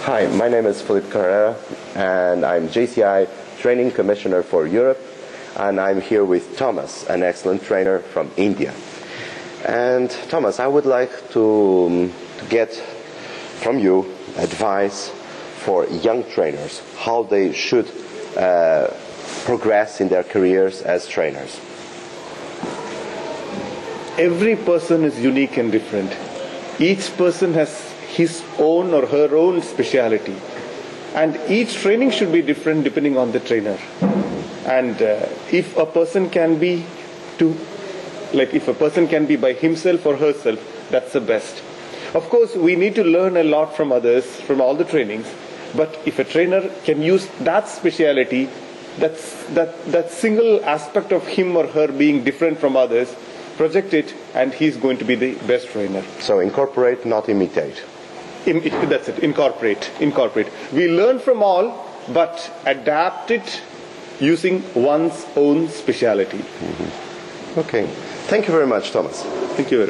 Hi, my name is Felipe Carrera, and I'm JCI Training Commissioner for Europe, and I'm here with Thomas, an excellent trainer from India. And Thomas, I would like to get from you advice for young trainers, how they should progress in their careers as trainers. Every person is unique and different. Each person has his own or her own speciality, and each training should be different depending on the trainer. And if a person can be by himself or herself, that's the best. Of course, we need to learn a lot from others, from all the trainings, but if a trainer can use that speciality, that single aspect of him or her being different from others, project it, and he's going to be the best trainer. So incorporate, not imitate. That's it. Incorporate. We learn from all, but adapt it using one's own speciality. Okay. Thank you very much, Thomas. Thank you very much.